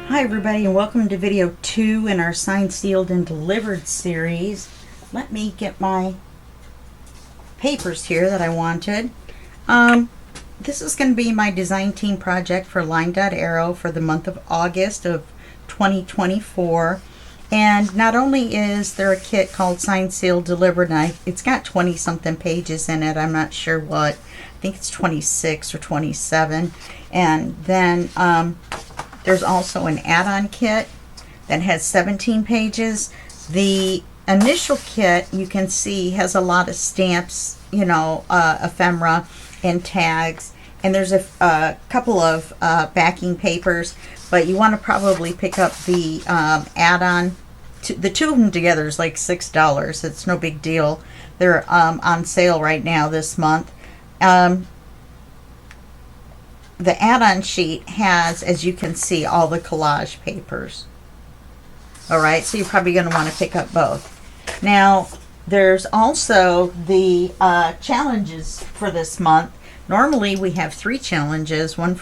Hi everybody, and welcome to video 2 in our Signed, Sealed, and Delivered series. Let me get my papers here that I wanted. This is going to be my design team project for LineDotArrow for the month of August of 2024. And not only is there a kit called Signed, Sealed, Delivered, and it's got 20 something pages in it. I'm not sure what. I think it's 26 or 27. And then there's also an add-on kit that has 17 pages. The initial kit, you can see, has a lot of stamps, ephemera and tags. And there's a couple of backing papers, but you want to probably pick up the add-on. The two of them together is like $6. It's no big deal. They're on sale right now this month. The add-on sheet has, as you can see, all the collage papers. Alright, so you're probably going to want to pick up both. Now, there's also the challenges for this month. Normally we have 3 challenges, one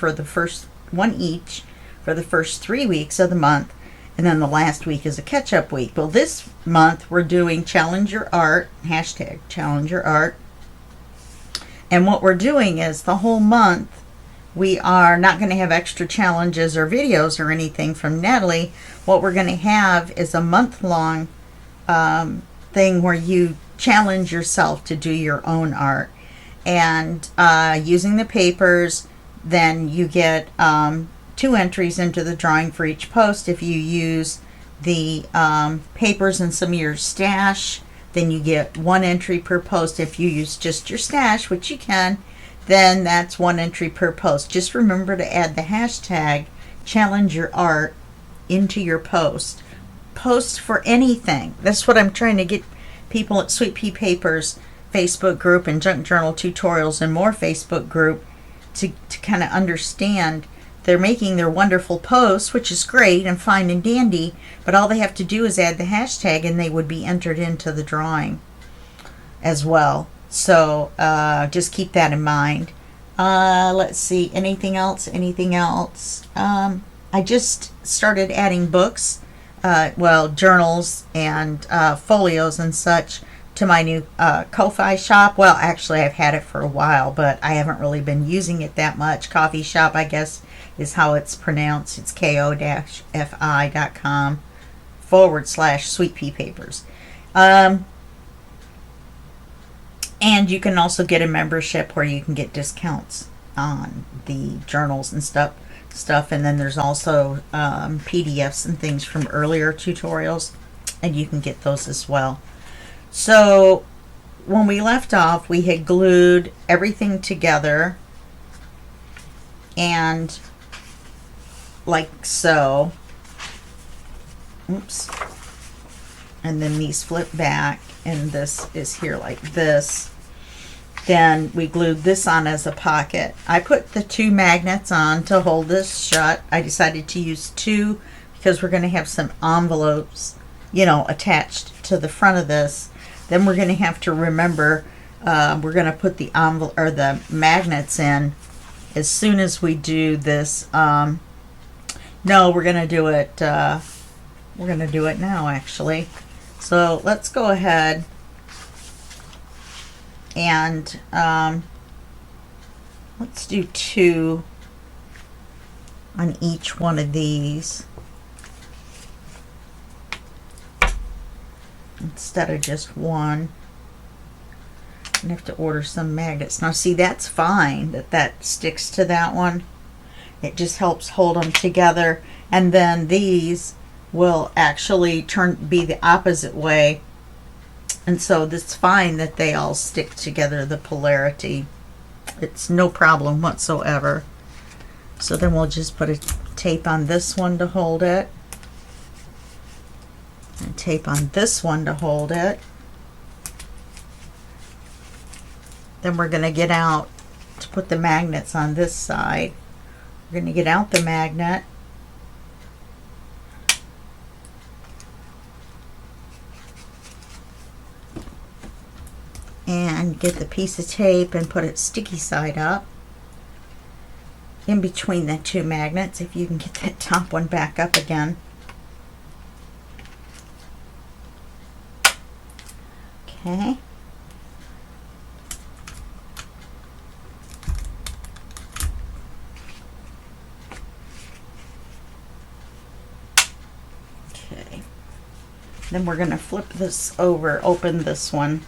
each for the first 3 weeks of the month, and then the last week is a catch-up week. Well, this month we're doing Challenge Your Art, hashtag Challenge Your Art. And what we're doing is the whole month we are not going to have extra challenges or videos or anything from Natalie. What we're going to have is a month-long thing where you challenge yourself to do your own art. And using the papers, then you get 2 entries into the drawing for each post. If you use the papers and some of your stash, then you get 1 entry per post. If you use just your stash, which you can, then that's 1 entry per post. Just remember to add the hashtag Challenge Your Art into your post. Post for anything. That's what I'm trying to get people at Sweet Pea Papers Facebook group and Junk Journal Tutorials and More Facebook group to kind of understand. They're making their wonderful posts, which is great and fine and dandy, but all they have to do is add the hashtag and they would be entered into the drawing as well. So just keep that in mind. Let's see, anything else? I just started adding books, journals and folios and such to my new Ko-Fi shop. Well, actually I've had it for a while, but I haven't really been using it that much. Coffee shop, I guess, is how it's pronounced. It's ko-fi.com/Sweet Pea Papers. And you can also get a membership where you can get discounts on the journals and stuff. And then there's also PDFs and things from earlier tutorials, and you can get those as well. So when we left off, we had glued everything together, and like so. Oops. And then these flip back, and this is here like this. Then we glued this on as a pocket. I put the 2 magnets on to hold this shut. I decided to use 2 because we're going to have some envelopes, attached to the front of this. Then we're going to have to remember we're going to put the envelope or the magnets in as soon as we do this. No, we're going to do it. We're going to do it now, actually. So let's go ahead and let's do 2 on each one of these instead of just 1. I have to order some magnets. Now see, that's fine that sticks to that one. It just helps hold them together, and then these will actually be the opposite way, and so it's fine that they all stick together, the polarity. It's no problem whatsoever. So then we'll just put a tape on this one to hold it, and tape on this one to hold it. Then we're going to get out to put the magnets on this side. We're going to get out the magnet, and get the piece of tape and put it sticky side up. in between the two magnets, if you can get that top one back up again. Okay. Okay. Then we're going to flip this over, open this one.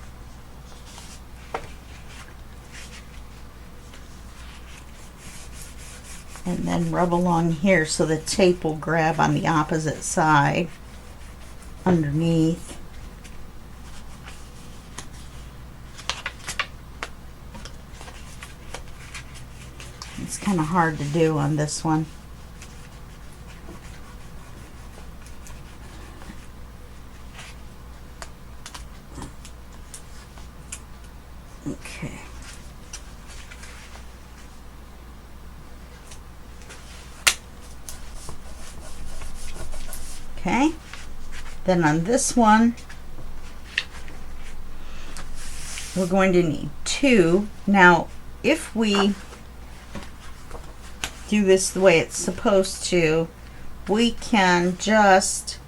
And then rub along here so the tape will grab on the opposite side underneath. It's kind of hard to do on this one. Okay. Okay. Then on this one, we're going to need 2. Now, if we do this the way it's supposed to, we can just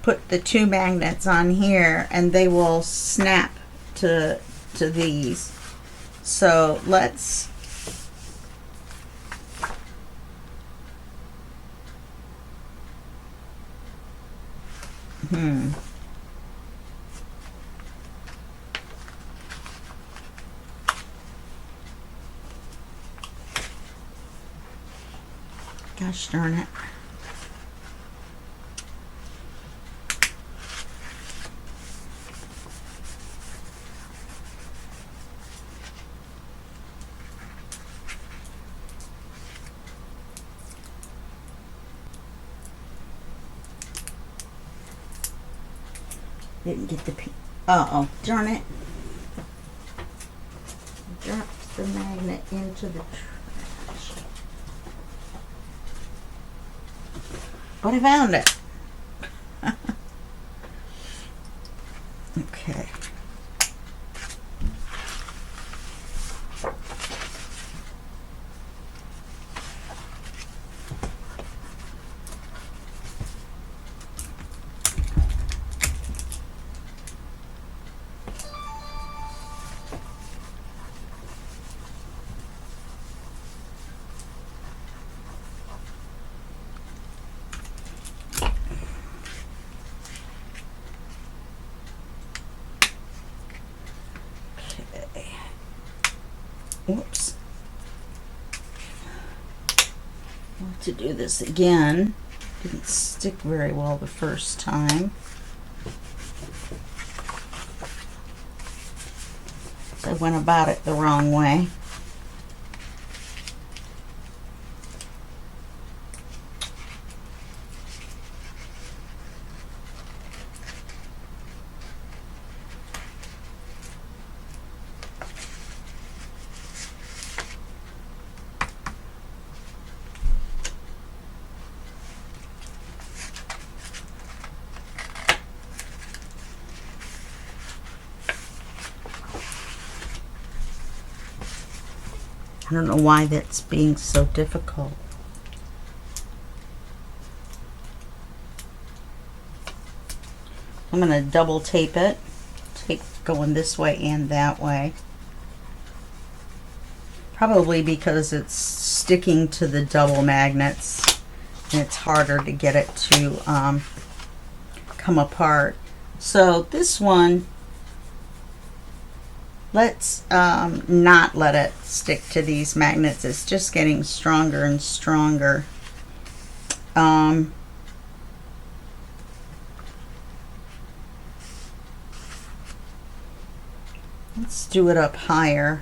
put the 2 magnets on here and they will snap to these. So let's gosh darn it. Didn't get the uh-oh, darn it. Dropped the magnet into the trash. But I found it. Okay. Whoops. I'll have to do this again. Didn't stick very well the first time. I went about it the wrong way. I don't know why that's being so difficult. I'm going to double tape it. Tape going this way and that way. Probably because it's sticking to the double magnets and it's harder to get it to come apart. So this one, let's not let it stick to these magnets. It's just getting stronger and stronger. Let's do it up higher.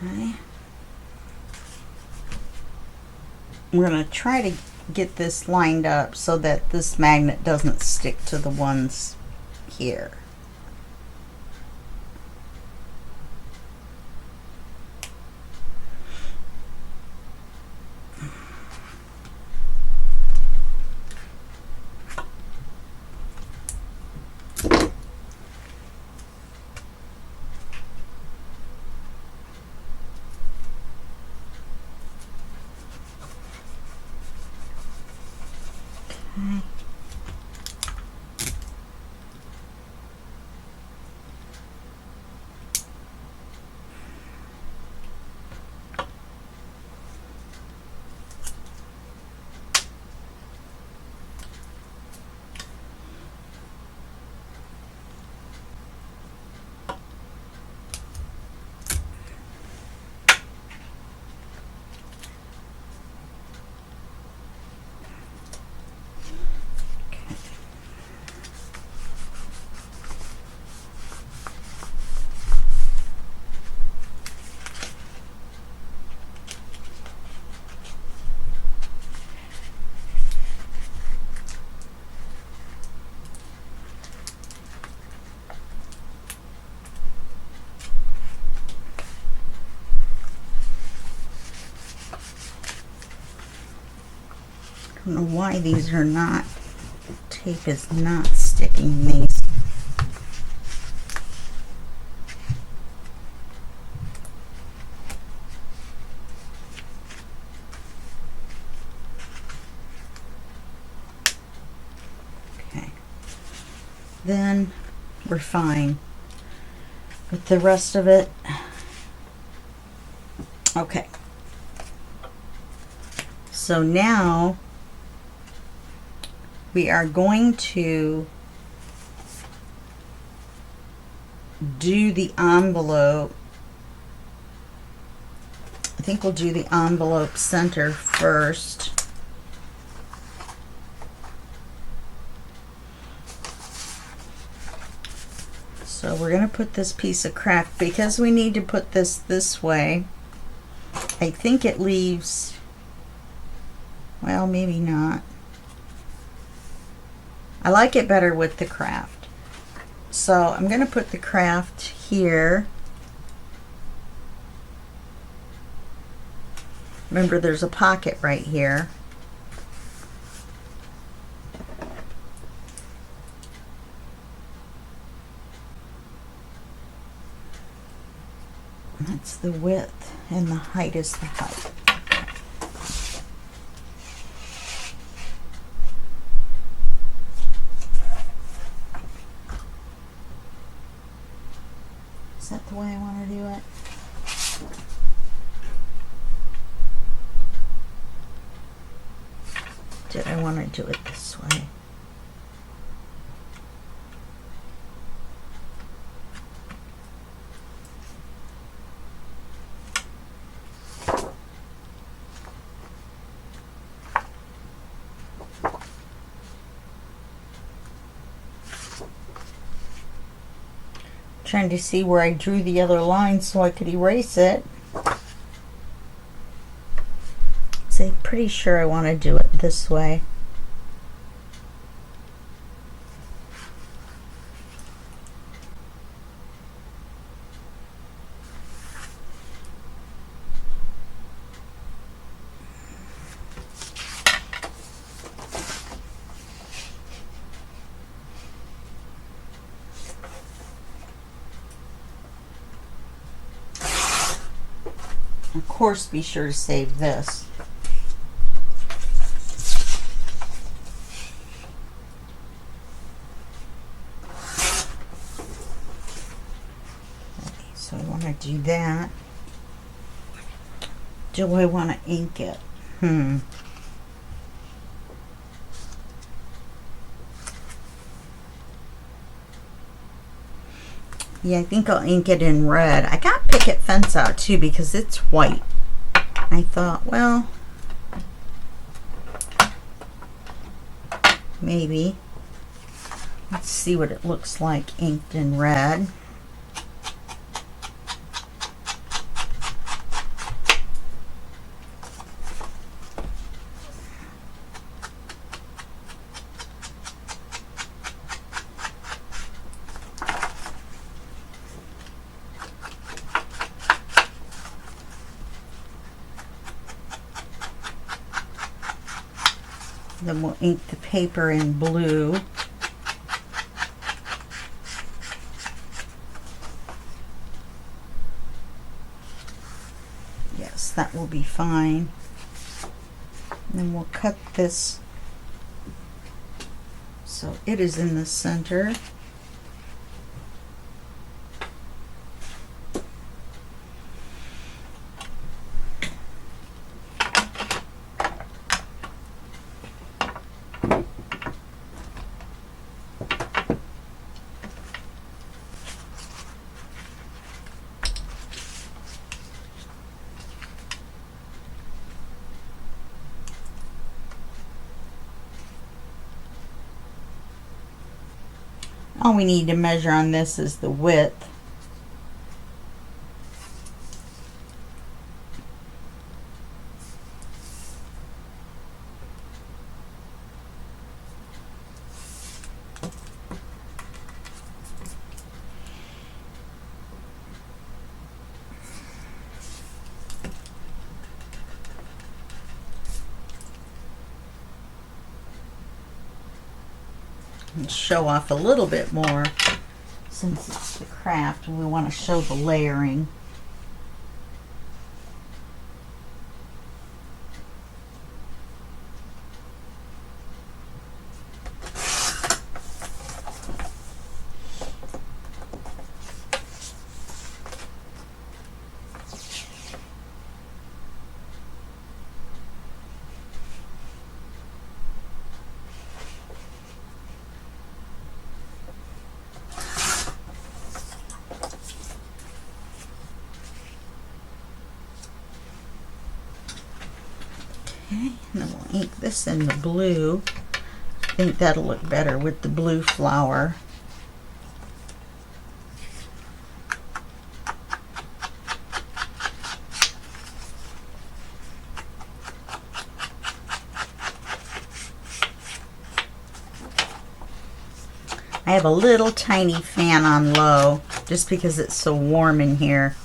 Okay. We're going to try to get this lined up so that this magnet doesn't stick to the ones here. Okay. I don't know why these are not, tape is not sticking these. Okay, then we're fine with the rest of it. Okay, so now we are going to do the envelope. I think we'll do the envelope center first. So we're going to put this piece of craft, because we need to put this way. I think it leaves, well, maybe not. I like it better with the craft. So I'm going to put the craft here. Remember, there's a pocket right here. That's the width, and the height is the height. Is that the way I want to do it? Did I want to do it this way? Trying to see where I drew the other line so I could erase it. So I'm pretty sure I want to do it this way. Of course, be sure to save this. Okay, so I want to do that. Do I want to ink it? Yeah, I think I'll ink it in red. I got picket fence out too because it's white. I thought, well, maybe. Let's see what it looks like inked in red. Then we'll ink the paper in blue. Yes, that will be fine. And then we'll cut this so it is in the center. All we need to measure on this is the width. And show off a little bit more since it's the craft and we want to show the layering. Okay, and then we'll ink this in the blue. I think that'll look better with the blue flower. I have a little tiny fan on low just because it's so warm in here.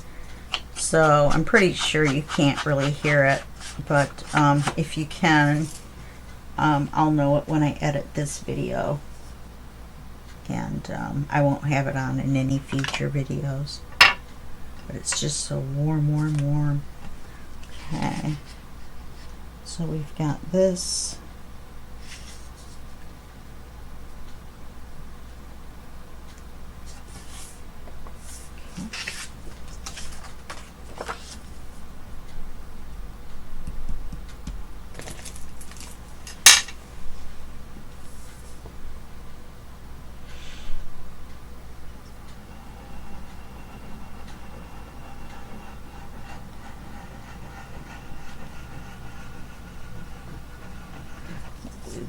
So I'm pretty sure you can't really hear it. But if you can, I'll know it when I edit this video, and I won't have it on in any future videos, but it's just so warm. Okay, so we've got this.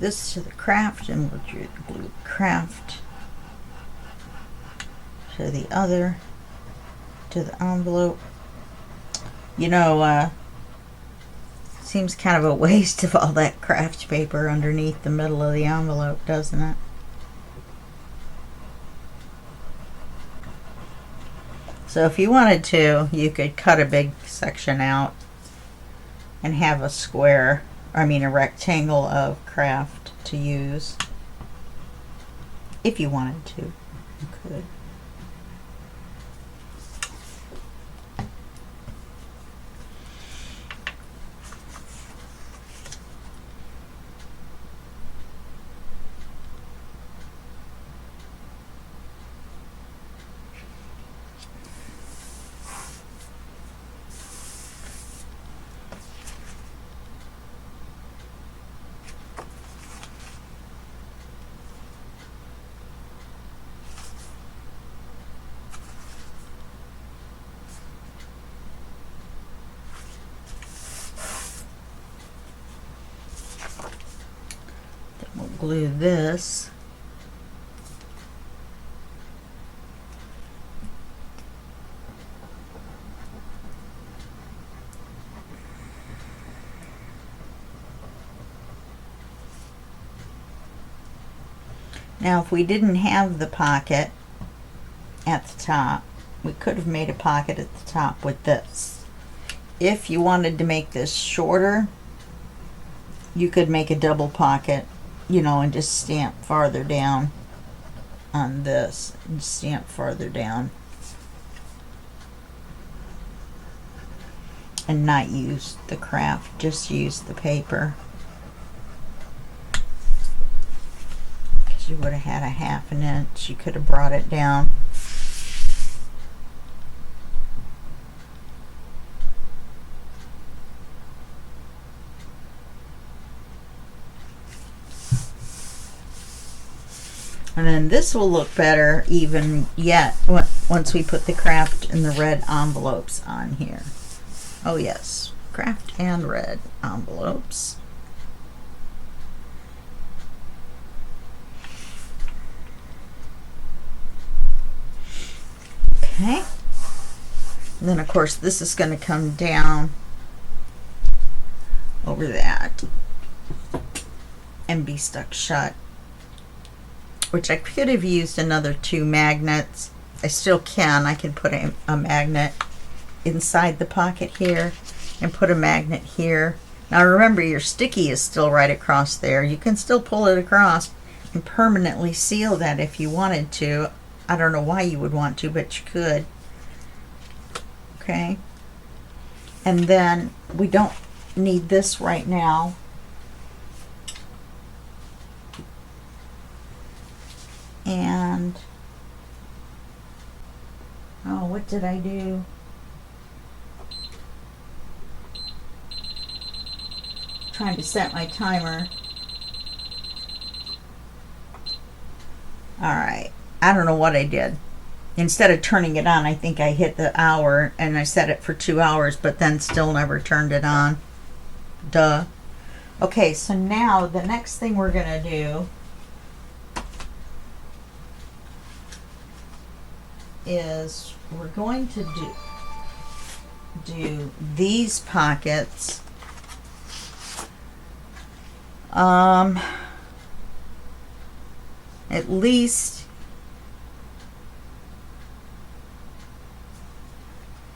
This to the craft, and we'll do the blue craft to the other, to the envelope. You know, seems kind of a waste of all that craft paper underneath the middle of the envelope, doesn't it? So if you wanted to, you could cut a big section out and have a square, I mean a rectangle of craft to use. If you wanted to, you could. We'll glue this. Now, if we didn't have the pocket at the top, we could have made a pocket at the top with this. If you wanted to make this shorter, you could make a double pocket, you know, and just stamp farther down on this and stamp farther down and not use the craft, just use the paper, because you would have had a 1/2 inch. You could have brought it down. And then this will look better even yet once we put the craft and the red envelopes on here. Oh yes, craft and red envelopes. Okay. And then of course this is going to come down over that and be stuck shut. Which I could have used another 2 magnets. I still can. I can put a magnet inside the pocket here and put a magnet here. Now remember, your sticky is still right across there. You can still pull it across and permanently seal that if you wanted to. I don't know why you would want to, but you could. Okay. And then we don't need this right now. And oh, what did I do? Trying to set my timer. All right, I don't know what I did. Instead of turning it on, I think I hit the hour and I set it for 2 hours, but then still never turned it on. Duh. Okay, so now the next thing we're gonna do is we're going to do these pockets. At least,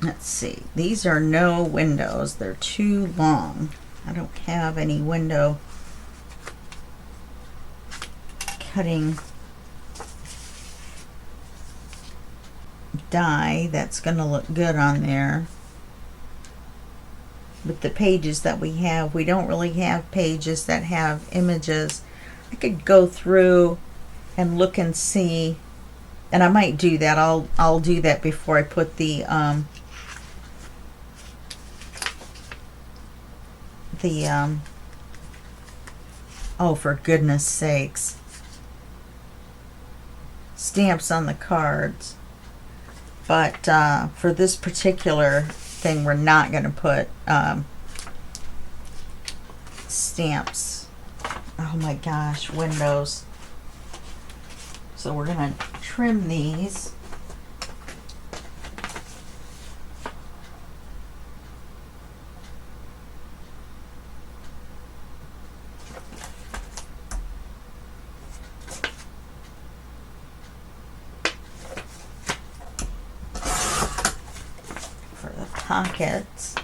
let's see, these are no windows, they're too long. I don't have any window cutting die that's going to look good on there. With the pages that we have, we don't really have pages that have images. I could go through and look and see, and I might do that. I'll do that before I put the oh, for goodness sakes, stamps on the cards. But for this particular thing, we're not going to put stamps. Oh my gosh, windows. So we're going to trim these. Pockets.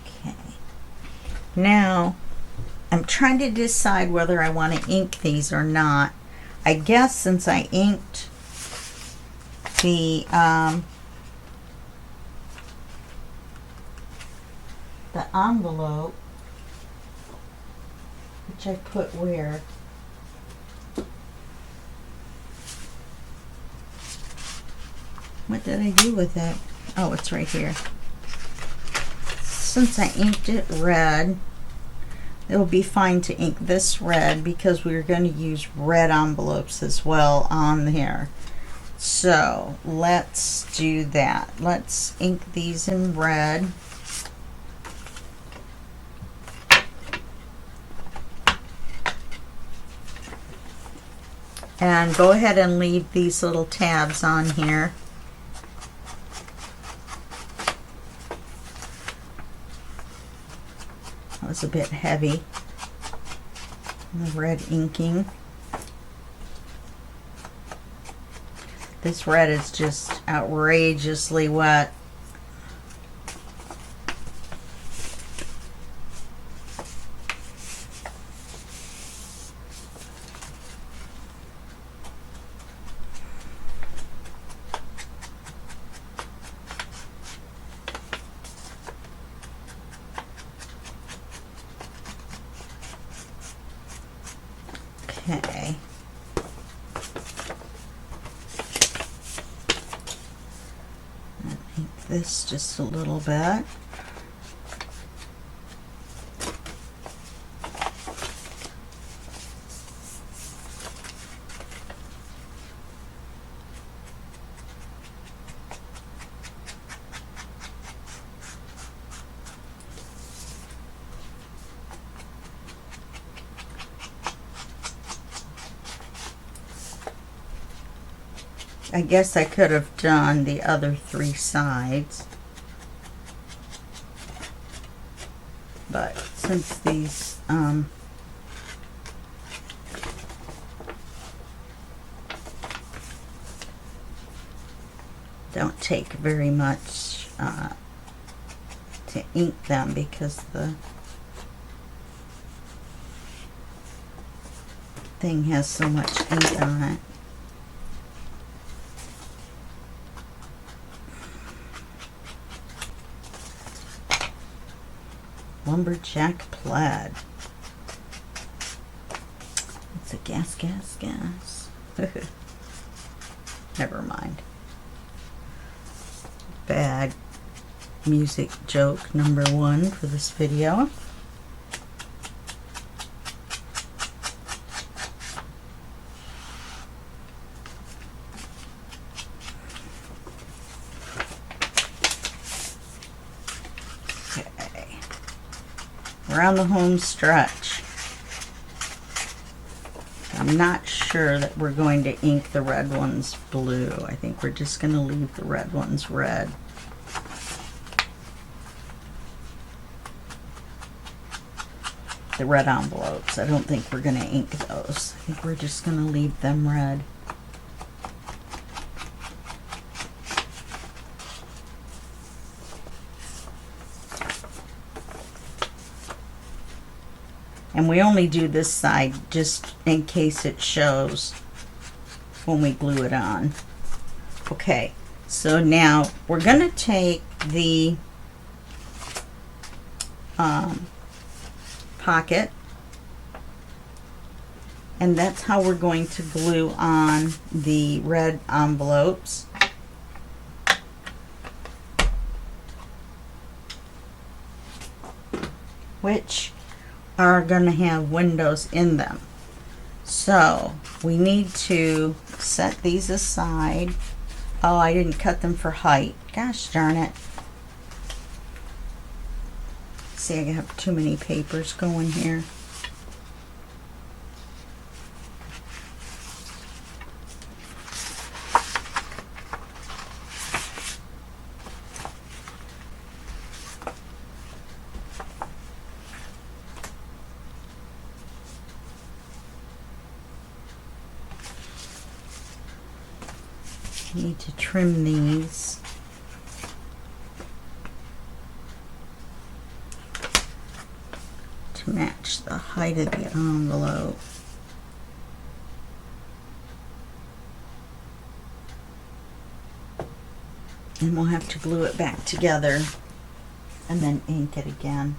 Okay. Now I'm trying to decide whether I want to ink these or not. I guess since I inked the envelope, which I put where? What did I do with it? Oh, it's right here. Since I inked it red, it'll be fine to ink this red because we're going to use red envelopes as well on here. So let's do that. Let's ink these in red. And go ahead and leave these little tabs on here. That was a bit heavy. The red inking. This red is just outrageously wet. Okay. Make this just a little bit. I guess I could have done the other 3 sides, but since these don't take very much to ink them because the thing has so much ink on it. Lumberjack plaid. It's a gas. Never mind. Bad music joke number 1 for this video. Around the home stretch. I'm not sure that we're going to ink the red ones blue. I think we're just going to leave the red ones red. The red envelopes, I don't think we're going to ink those. I think we're just going to leave them red. And we only do this side just in case it shows when we glue it on. Okay, so now we're going to take the pocket, and that's how we're going to glue on the red envelopes. Which are going to have windows in them. So we need to set these aside. Oh, I didn't cut them for height. Gosh darn it. See, I have too many papers going here. Need to trim these. To match the height of the envelope. And we'll have to glue it back together and then ink it again.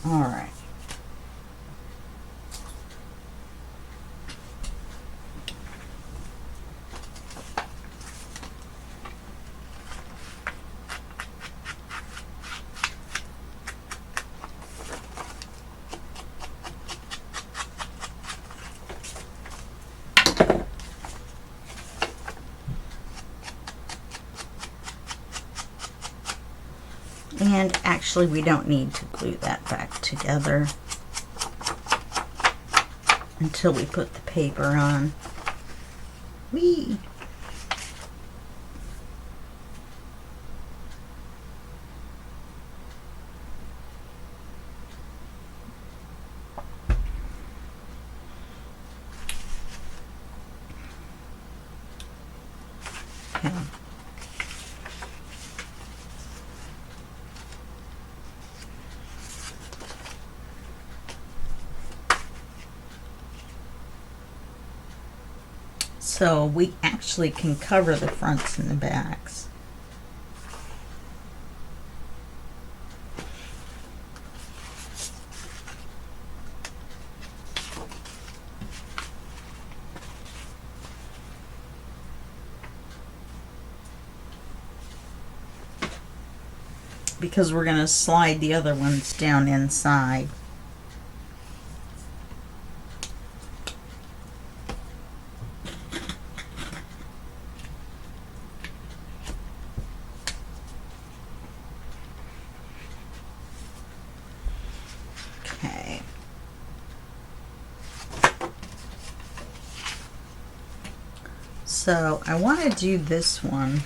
All right. And actually, we don't need to glue that back together until we put the paper on. Whee! Okay. So we actually can cover the fronts and the backs. Because we're going to slide the other ones down inside. Okay. So I want to do this one.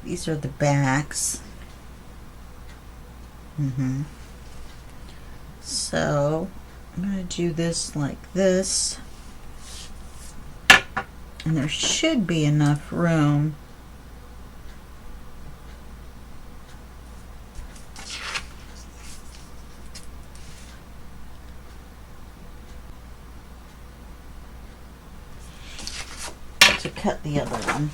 These are the backs. So I'm going to do this like this. And there should be enough room to cut the other one.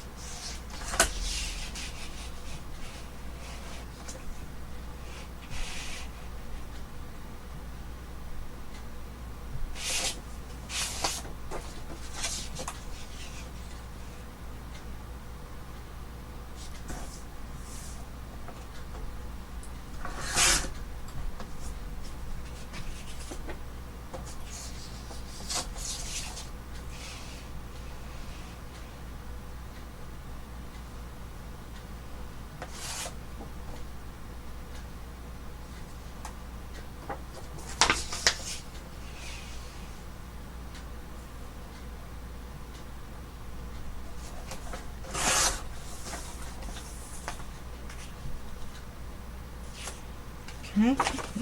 Okay,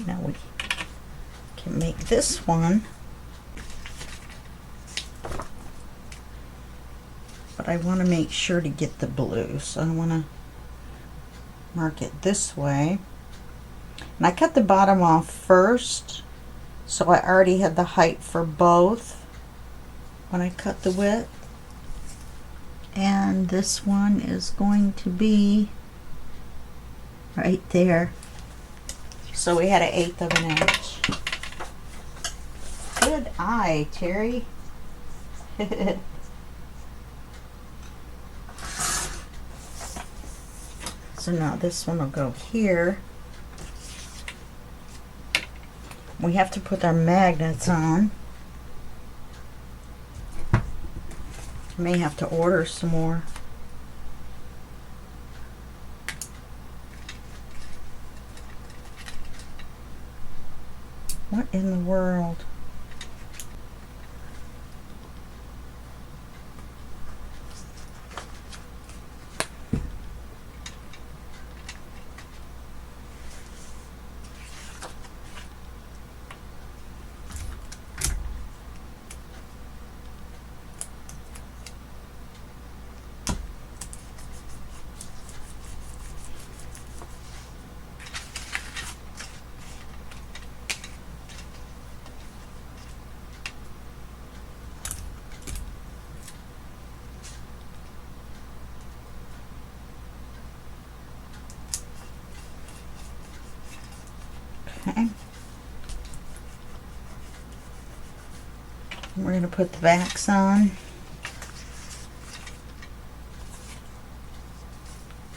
now we can make this one, but I want to make sure to get the blue, so I want to mark it this way. And I cut the bottom off first, so I already had the height for both when I cut the width. And this one is going to be right there. So we had 1/8 of an inch. Good eye, Terry. So now this one will go here. We have to put our magnets on. May have to order some more. What in the world? Okay. We're going to put the backs on.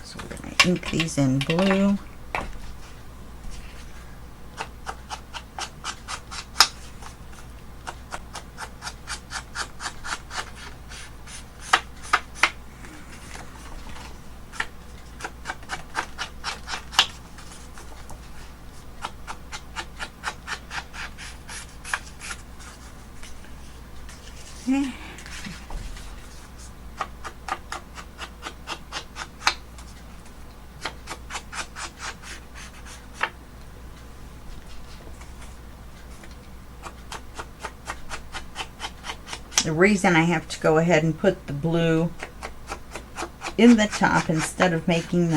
So we're going to ink these in blue. Okay. The reason I have to go ahead and put the blue in the top instead of making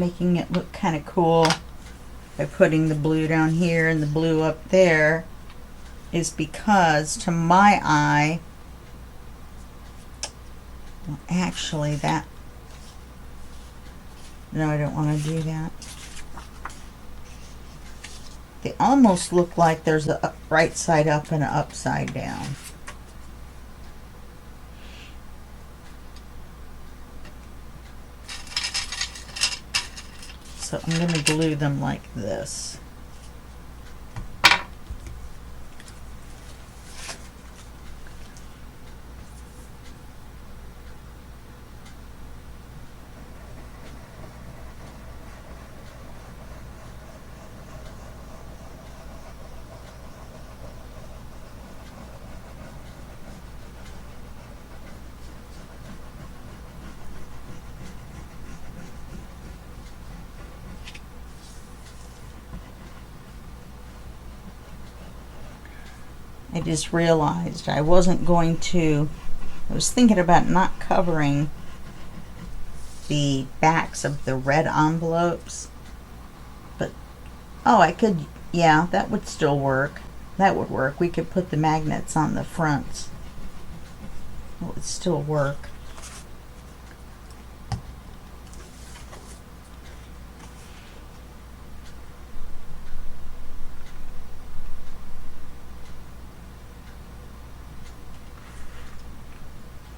it look kind of cool by putting the blue down here and the blue up there is because to my eye, well, actually that, no, I don't want to do that. They almost look like there's a right side up and an upside down. So I'm going to glue them like this. I just realized I wasn't going to, I was thinking about not covering the backs of the red envelopes, but, oh, I could, yeah, that would still work. That would work. We could put the magnets on the fronts. It would still work.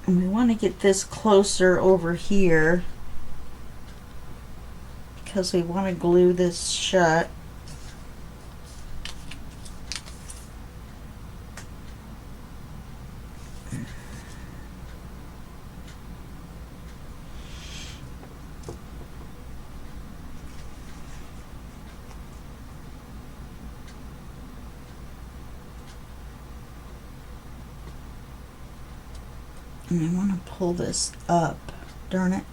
And we want to get this closer over here because we want to glue this shut. And I want to pull this up. Darn it.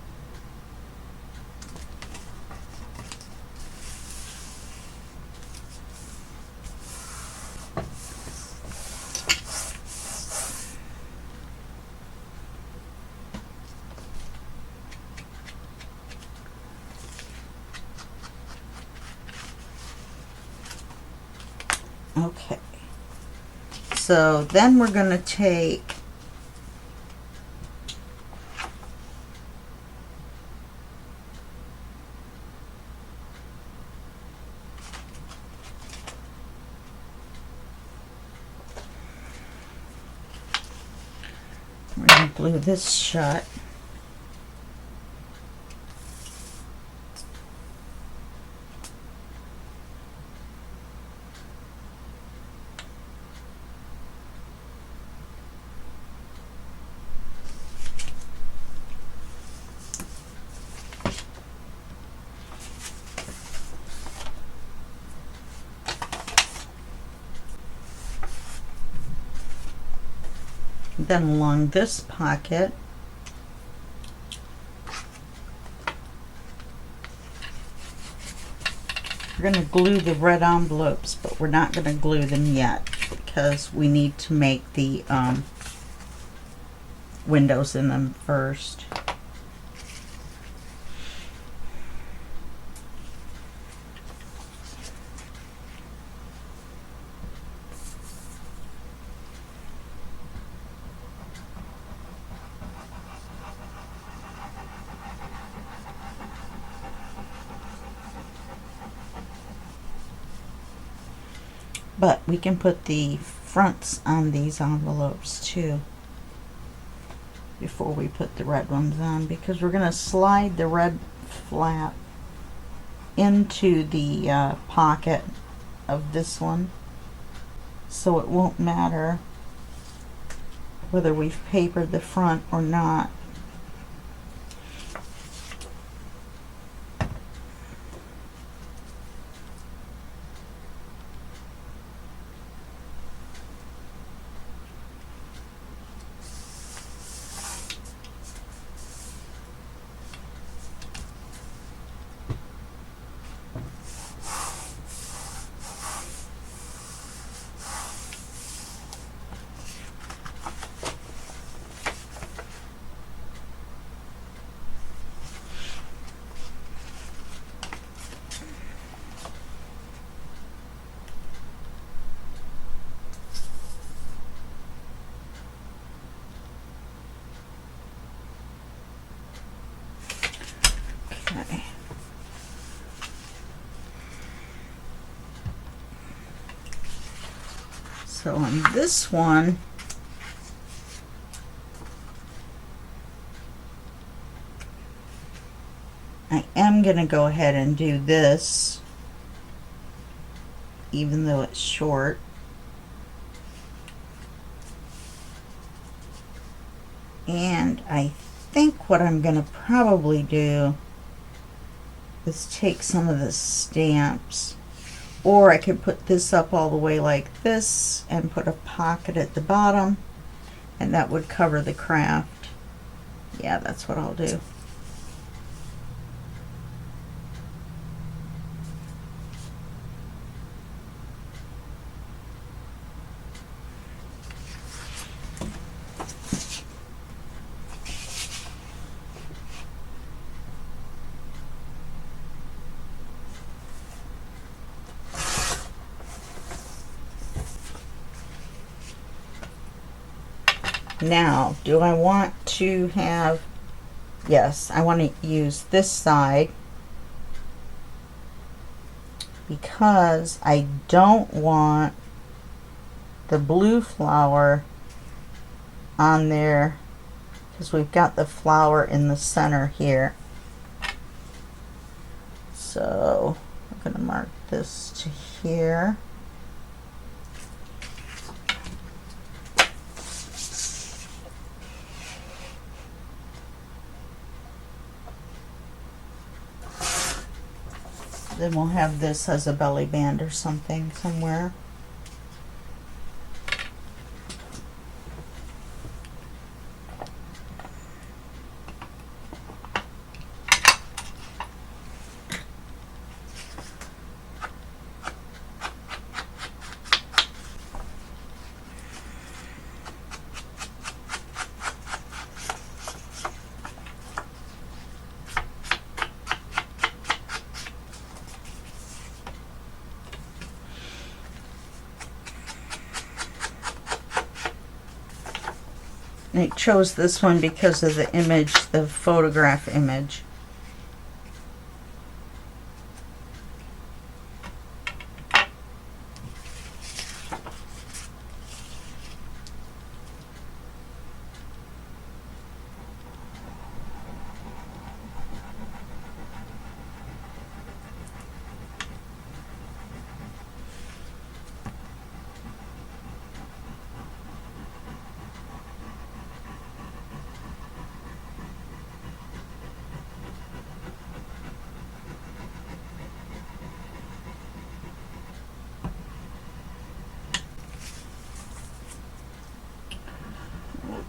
Okay. So then we're going to take glue this shut. Then along this pocket, we're going to glue the red envelopes, but we're not going to glue them yet because we need to make the windows in them first. But we can put the fronts on these envelopes too before we put the red ones on, because we're going to slide the red flap into the pocket of this one, so it won't matter whether we've papered the front or not. Okay. So on this one, I am going to go ahead and do this, even though it's short. And I think what I'm going to probably do is take some of the stamps, or I could put this up all the way like this and put a pocket at the bottom, and that would cover the craft. Yeah, that's what I'll do. Now, do I want to have, yes, I want to use this side because I don't want the blue flower on there, because we've got the flower in the center here. So I'm going to mark this to here. Then we'll have this as a belly band or something somewhere. And I chose this one because of the image, the photograph image.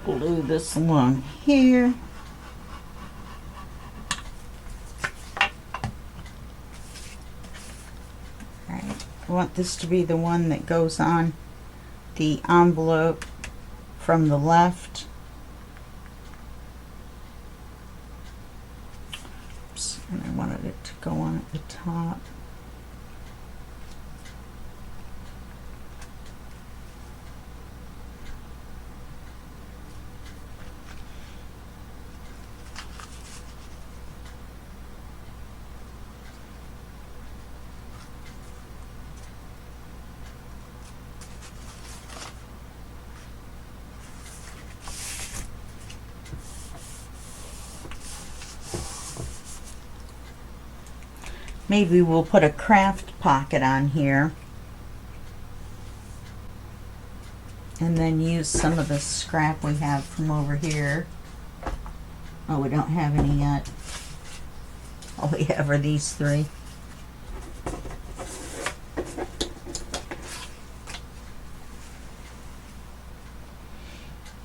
Glue this along here. Alright, I want this to be the one that goes on the envelope from the left. Oops, and I wanted it to go on at the top. maybe we'll put a craft pocket on here. And then use some of the scrap we have from over here. Oh, we don't have any yet. All we have are these three.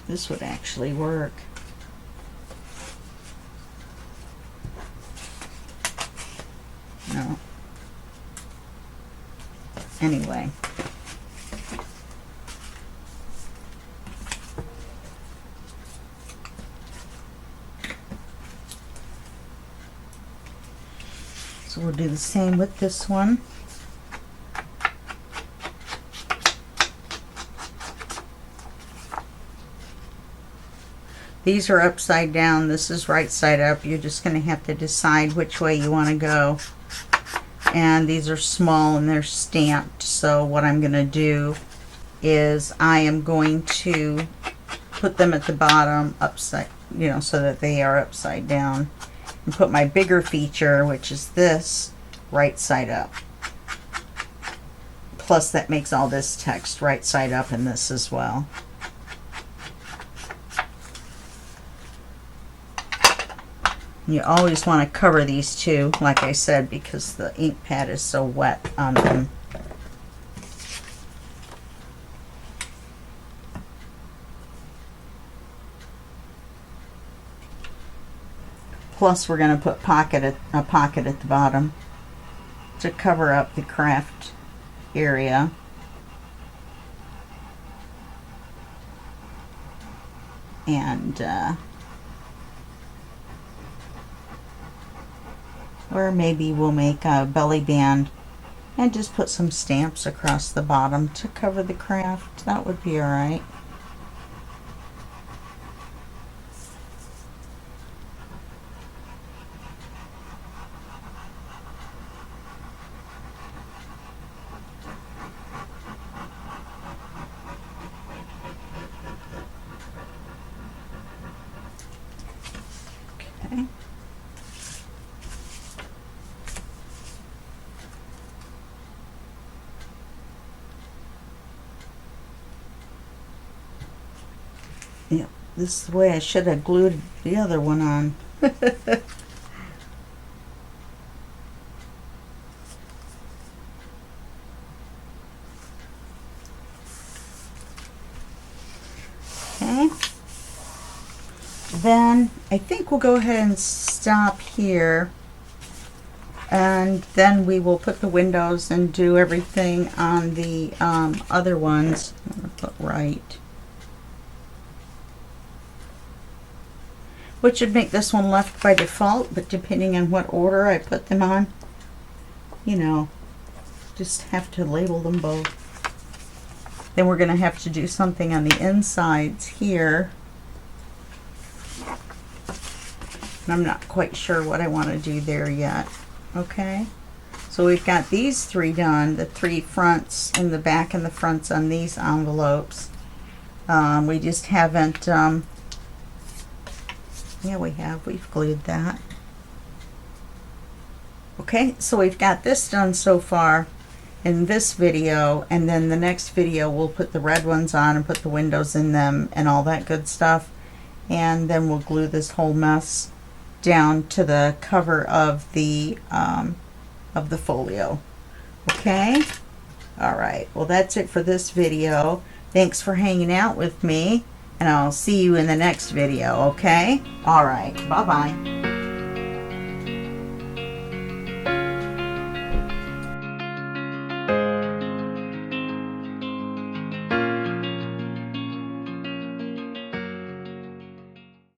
This would actually work. No. Anyway. So we'll do the same with this one. These are upside down. This is right side up. You're just going to have to decide which way you want to go. And these are small and they're stamped. So what I'm going to do is I am going to put them at the bottom upside, you know, so that they are upside down. And put my bigger feature, which is this, right side up. Plus that makes all this text right side up in this as well. You always want to cover these two, like I said, because the ink pad is so wet on them. Plus we're going to put a pocket at the bottom to cover up the craft area. And or maybe we'll make a belly band and just put some stamps across the bottom to cover the craft. That would be alright. Okay. Yep, this is the way I should have glued the other one on. Okay. Then I think we'll go ahead and stop here. And then we will put the windows and do everything on the other ones. I'm going to put right. Which would make this one left by default, but depending on what order I put them on, you know, just have to label them both. Then we're going to have to do something on the insides here. And I'm not quite sure what I want to do there yet. Okay, so we've got these three done, the three fronts and the back and the fronts on these envelopes. We just haven't, yeah, we've glued that. Okay, so we've got this done so far in this video, and then the next video we'll put the red ones on and put the windows in them and all that good stuff, and then we'll glue this whole mess down to the cover of the folio. Okay, all right, well that's it for this video. Thanks for hanging out with me, and I'll see you in the next video. Okay, all right, bye bye.